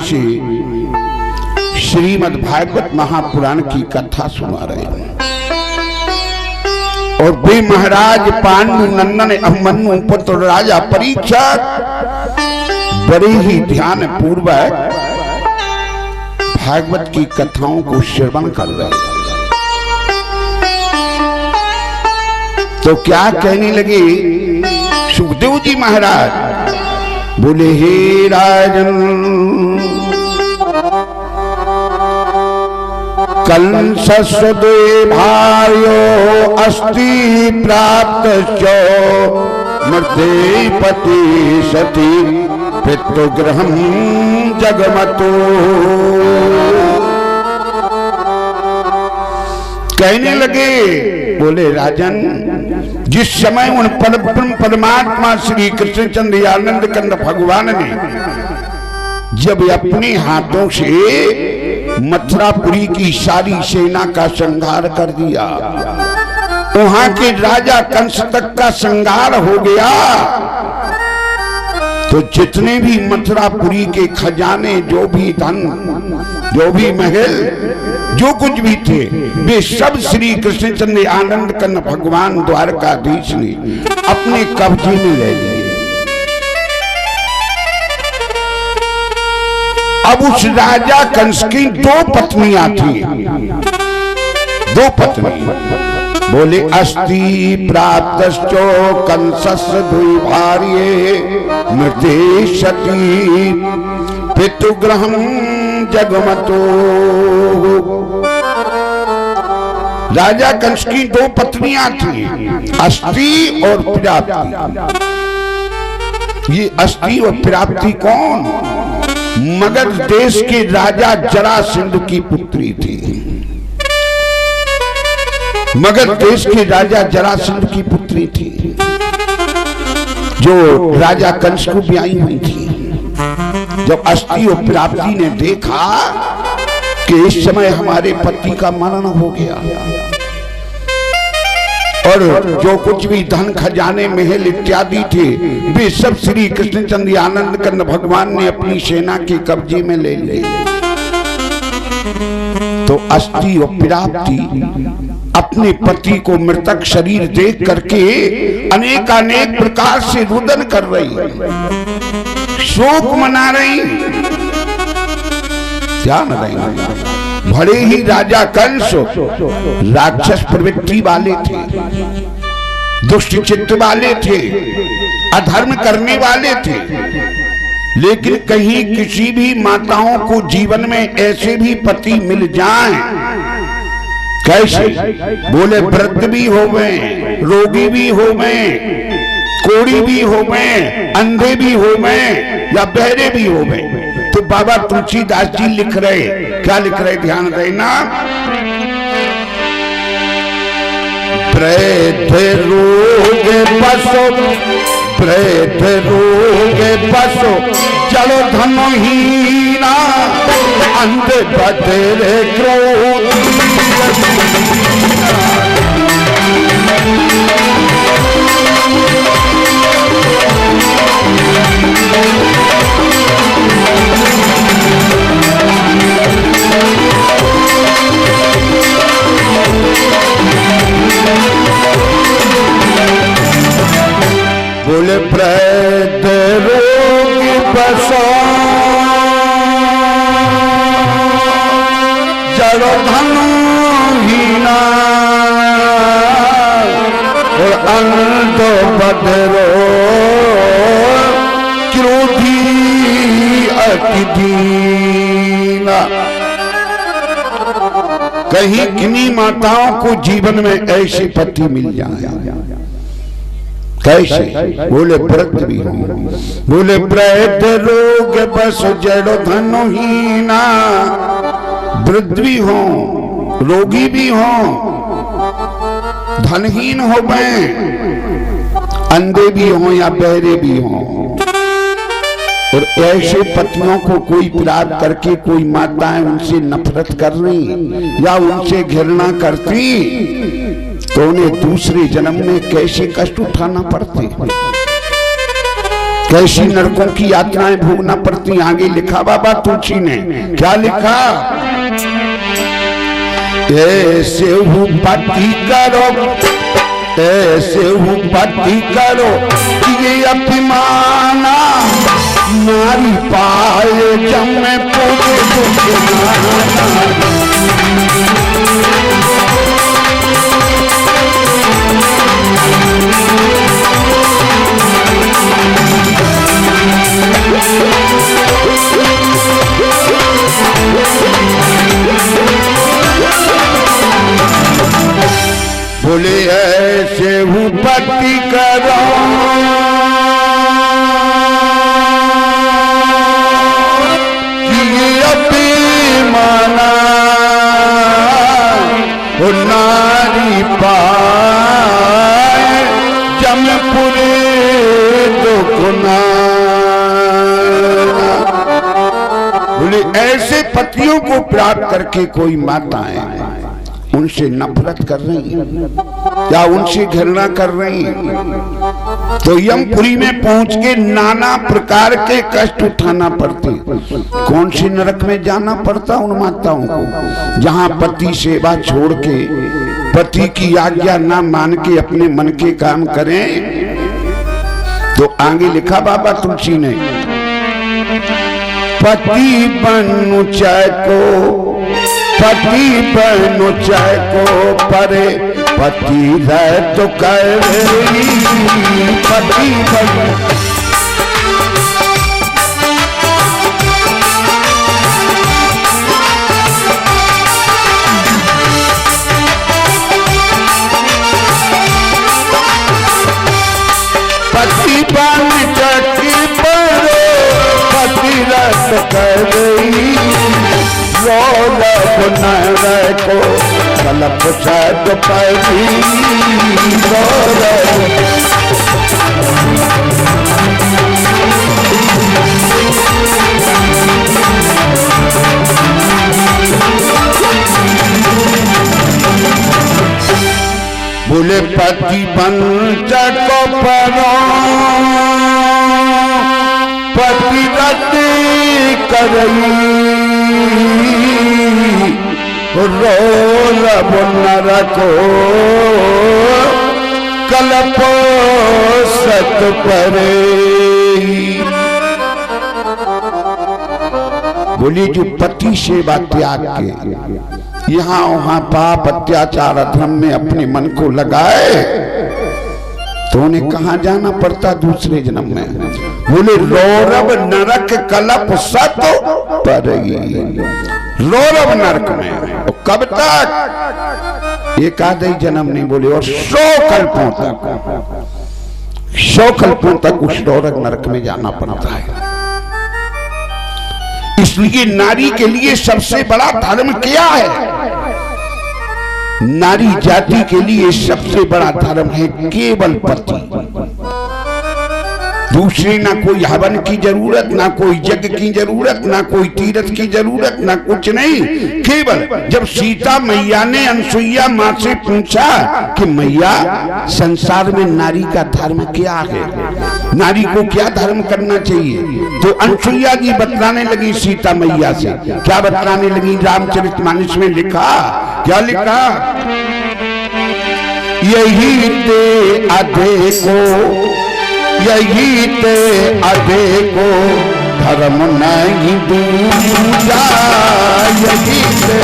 से श्रीमद् भागवत महापुराण की कथा सुना रहे हैं। और वे महाराज पांडु नंदन अभिमन्यु पुत्र राजा परीक्षित बड़े ही ध्यान पूर्वक भागवत की कथाओं को श्रवण कर रहे हैं। तो क्या कहने लगे सुखदेव जी महाराज, बोले हे राजन, कंसस्वदे भार्यो अस्ति प्राप्त मृते पति सती पितृगृहं जगमतो। कहने लगे, बोले राजन, जिस समय उन परमात्मा श्री कृष्णचंद्र आनंद कंद भगवान ने जब अपने हाथों से मथुरापुरी की सारी सेना का संहार कर दिया, वहां के राजा कंस तक का संहार हो गया, तो जितने भी मथुरापुरी के खजाने, जो भी धन, जो भी महल, जो कुछ भी थे, वे सब श्री कृष्णचंद्र आनंद कंद भगवान द्वारकाधीश ने अपने कब्जे में ले लिए। अब उस राजा कंस की दो पत्नियां थी, दो पत्नी। बोले अस्ति प्राप्तश्चो कंसस्य द्विभार्ये मृते सती पितृगृहं जगमतो। राजा कंस की दो पत्नियां थी, अस्ति और प्राप्ति। ये अस्ति और प्राप्ति कौन? मगध देश के राजा जरासंध की पुत्री थी। मगध देश के राजा जरासंध की पुत्री थी, जो राजा कंस को ब्याही हुई थी। जब अस्ति और प्राप्ति ने देखा कि इस समय हमारे पति का मरण हो गया और जो कुछ भी धन खजाने महल इत्यादि थे, वे सब श्री कृष्णचंद्र आनंद कंद भगवान ने अपनी सेना के कब्जे में ले लिए, तो अस्ति और प्राप्ति अपने पति को मृतक शरीर देख करके अनेकानेक प्रकार से रुदन कर रही, शोक मना रही। ध्यान रही, बड़े ही राजा कंस राक्षस प्रवृत्ति वाले थे, दुष्ट चित्त वाले थे, अधर्म करने वाले थे, लेकिन कहीं किसी भी माताओं को जीवन में ऐसे भी पति मिल जाएं, कैसे? बोले वृद्ध भी हो गए, रोगी भी हो गए, कोड़ी भी हो गए, अंधे भी हो गए या बहरे भी हो गए। तो बाबा तुलसीदास जी लिख रहे, क्या लिख रहे? ध्यान देना। वृद्ध रोग पशु, वृद्ध रोग पशु चलो धनहीना, अंध बदरे क्रोध। बोले वृद्ध रोग पशु जड़ धनहीना, और अंध बदरो क्रोधी अति दीना। कहीं किन्हीं माताओं को जीवन में ऐसे पति मिल जाए, कैसे? बोले वृद्ध भी हो, बोले वृद्ध रोग बस जड़ धनहीना, वृद्ध भी हो, रोगी भी हो, धनहीन हो गए, अंधे भी हो या बहरे भी हो, और ऐसे पत्नियों को कोई प्यार करके कोई माताएं उनसे नफरत कर रही या उनसे घृणा करती, तो उन्हें दूसरे जन्म में कैसे कष्ट उठाना पड़ते, कैसी नरकों की यातनाएं भोगना पड़ती। आगे लिखा बाबा तुलसी ने, क्या लिखा? ऐसे पति करो, ऐसे पति करो ये अभिमाना, नारी पाए जमे पूरे बोले ऐसे पति करो ये अभिमाना, वो नारी पाए जमपुरे दुखना। बोले ऐसे पतियों को प्राप्त करके कोई माताएं उनसे नफरत कर रही हैं या उनसे घृणा कर रही हैं, तो यमपुरी में पहुंच के नाना प्रकार के कष्ट उठाना पड़ते। कौन से नरक में जाना पड़ता उन माताओं को, जहां पति सेवा छोड़ के, पति की आज्ञा ना मान के अपने मन के काम करें। तो आगे लिखा बाबा तुलसी ने, पति बनु चाहे को, पति बनु चाहे को परे, पति रह तो कर पति बनु। पति बन चकी परे, पति रह तो कर को कलप शायद पैदी। बोले पति पंच को परो, पति रति करई, रोल नरको कलपो सत परे। बोली जो पति सेवा त्याग के यहाँ वहां पाप अत्याचार अधर्म में अपने मन को लगाए तो उन्हें कहां जाना पड़ता दूसरे जन्म में। बोले रौरव नरक कलप सत परे, रौरव नरक में। कब तक? एक आधे जन्म नहीं बोले, और 100 कल्पों तक, 100 कल्पों तक उस रौरव नरक में जाना पड़ता है। इसलिए नारी के लिए सबसे बड़ा धर्म क्या है? नारी जाति के लिए सबसे बड़ा धर्म है केवल पति। दूसरी ना कोई हवन की जरूरत, ना कोई यज्ञ की जरूरत, ना कोई तीर्थ की जरूरत, ना कुछ नहीं। केवल जब सीता मैया ने अनसुईया माँ से पूछा कि मैया संसार में नारी का धर्म क्या है, नारी को क्या धर्म करना चाहिए, तो अनसुईया जी बतलाने लगी सीता मैया से। क्या बतलाने लगी? रामचरितमानस में लिखा, क्या लिखा? यही ते आधे को, यही ते आधे को धर्म नहीं दूजा, यही ते।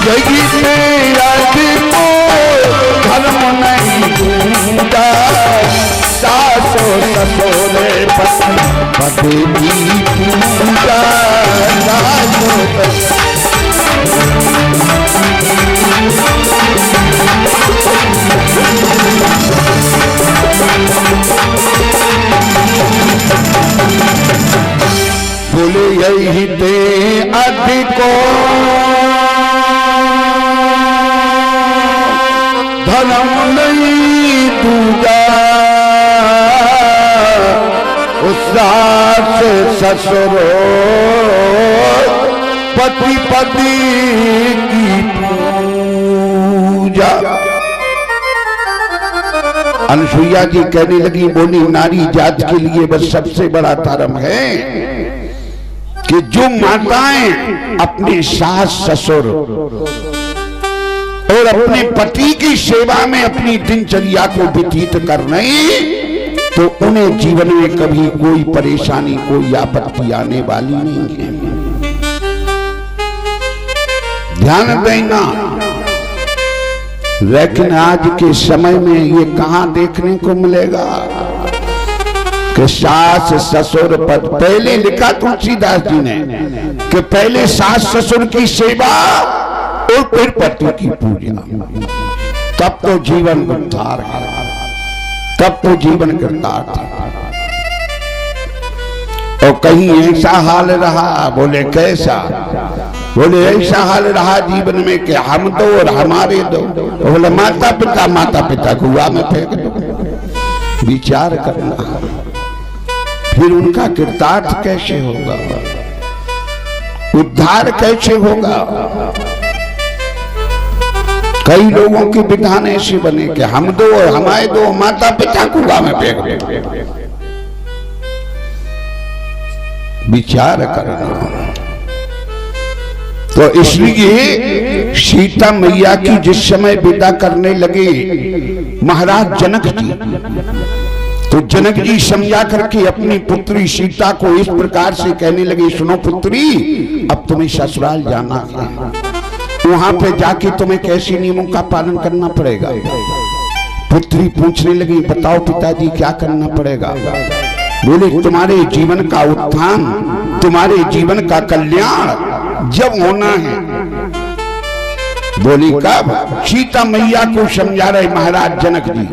यही ते आधे को धर्म नहीं दूजा, सासो ससुरे पति पति की पूजा, बोले यही ते अधिको धर्म नहीं दूजा, सास ससुरो पति पति की पूजा। अनसुईया जी कहने लगी, बोली नारी जात के लिए बस सबसे बड़ा धर्म है कि जो माताएं अपने सास ससुर और अपने पति की सेवा में अपनी दिनचर्या को व्यतीत कर रही, तो उन्हें जीवन में कभी कोई परेशानी, कोई आपत्ति आने वाली नहीं है। ध्यान देना। लेकिन आज के समय में ये कहां देखने को मिलेगा कि सास ससुर पद। पहले लिखा तुलसीदास जी ने कि पहले सास ससुर की सेवा और फिर पति की पूजा, तब तो जीवन उद्धार है, तब तो जीवन कृतार्थ है। और कहीं ऐसा हाल रहा, बोले कैसा? बोले ऐसा हाल रहा जीवन में कि हम दो और हमारे दो। बोले माता पिता कुआं में फेंक दो। विचार करना, फिर उनका कृतार्थ कैसे होगा, उद्धार कैसे होगा? कई लोगों के विधान ऐसे बने कि हम दो और हमारे दो, माता पिता कुआं में फेंक दो। विचार करना। तो इसलिए सीता मैया की जिस समय विदा करने लगे महाराज जनक जी, तो जनक जी समझा करके अपनी पुत्री सीता को इस प्रकार से कहने लगे, सुनो पुत्री, अब तुम्हें ससुराल जाना है, वहां पे जाके तुम्हें कैसे नियमों का पालन करना पड़ेगा। पुत्री पूछने लगी, बताओ पिताजी क्या करना पड़ेगा? बोले तुम्हारे जीवन का उत्थान, तुम्हारे जीवन का कल्याण जब होना है। बोली कब? सीता मैया को समझा रहे महाराज जनक जी।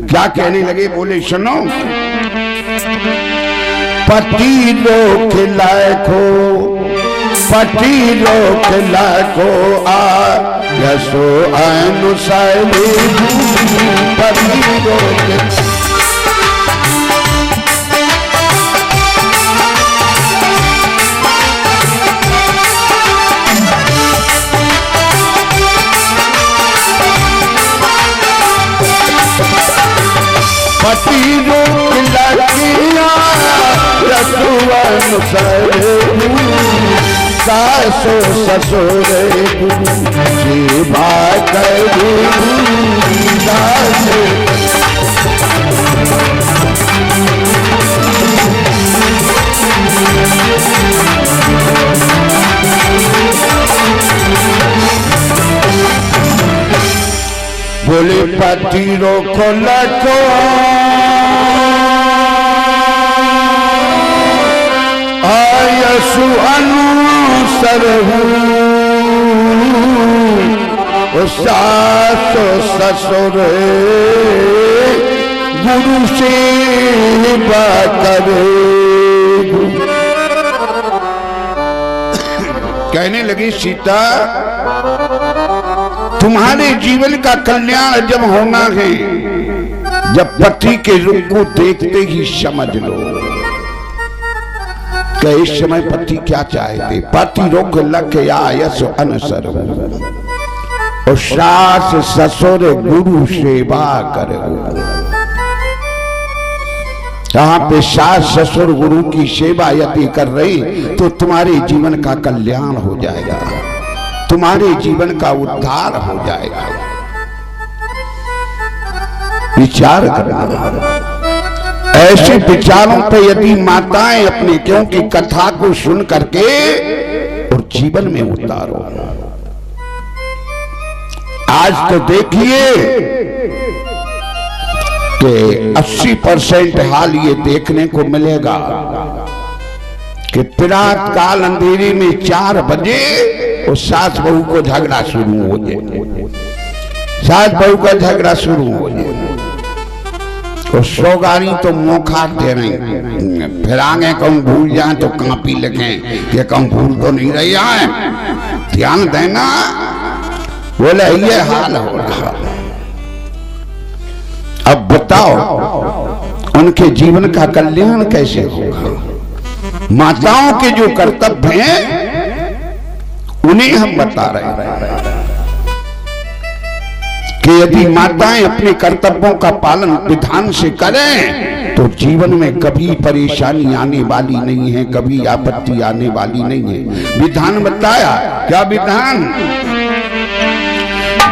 क्या कहने लगे? बोले सुनो, पति लोक लाखो, पति लोक लाखो यशो अनुसार पति लोक। पति लोक लगिया रसुवन सासो ससुर जीवा करी बोले पति रोको लको आयसु अनुसर सास ससुर गुरु से करे। कहने लगी सीता, तुम्हारे जीवन का कल्याण जब होना है, जब पति के रूप को देखते ही समझ लो कि इस समय पति क्या चाहते। पति रोग लग आयस अनुसर और सास ससुर गुरु सेवा करो। यहाँ पे सास ससुर गुरु की सेवा यदि कर रही तो तुम्हारे जीवन का कल्याण हो जाएगा, तुम्हारे जीवन का उद्धार हो जाएगा। विचार करना। ऐसे विचारों पे यदि माताएं अपने क्योंकि कथा को सुन करके और जीवन में उतारो। आज तो देखिए कि 80% हाल ये देखने को मिलेगा कि प्रातः काल अंधेरे में 4 बजे और सास बहू को झगड़ा शुरू हो जाए, सास बहू का झगड़ा शुरू हो जाए। और सौगारी तो मोखार दे रही, फिर आगे कहूं भूल जाए तो कांपी लगे कि कहूं भूल तो नहीं रही है। ध्यान देना। बोले ये हाल हो रहा। अब बताओ उनके जीवन का कल्याण कैसे होगा। माताओं के जो कर्तव्य हैं उन्हें हम बता रहे हैं कि यदि माताएं अपने कर्तव्यों का पालन विधान से करें तो जीवन में कभी परेशानी आने वाली नहीं है, कभी आपत्ति आने वाली नहीं है। विधान बताया, क्या विधान?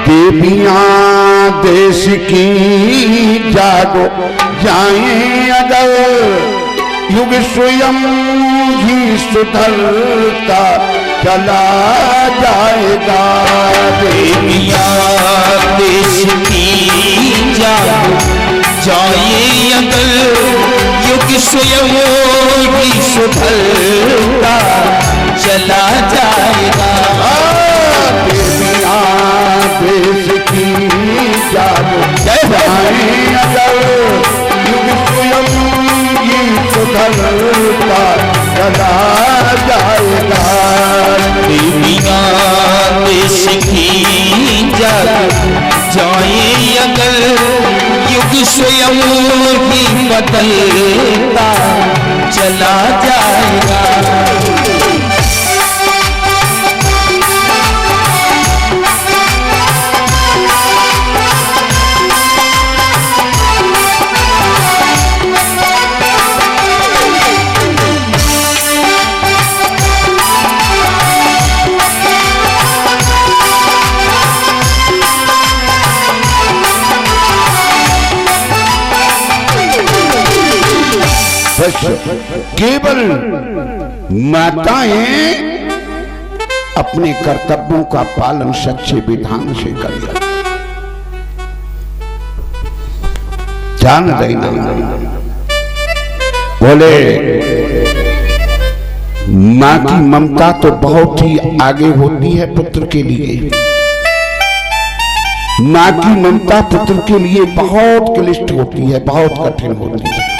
देवियां देश की जागो जाएं अगर, युग स्वयं ही सुधरता चला जाएगा। देवियां देश की जागो जाएं अगर, युग स्वयं ही सुधरता चला जाएगा। देश की जागो जाएं अगर, युग स्वयं ही सुधरता चला जाएगा। देवियां देश की जागो जाएं अगर, युग स्वयं ही बदलता चला जाएगा। केवल माताएं अपने कर्तव्यों का पालन सच्चे विधान से करें। ध्यान देना, बोले मां की ममता तो बहुत ही आगे होती है पुत्र के लिए। मां की ममता पुत्र के लिए बहुत क्लिष्ट होती है, बहुत कठिन होती है।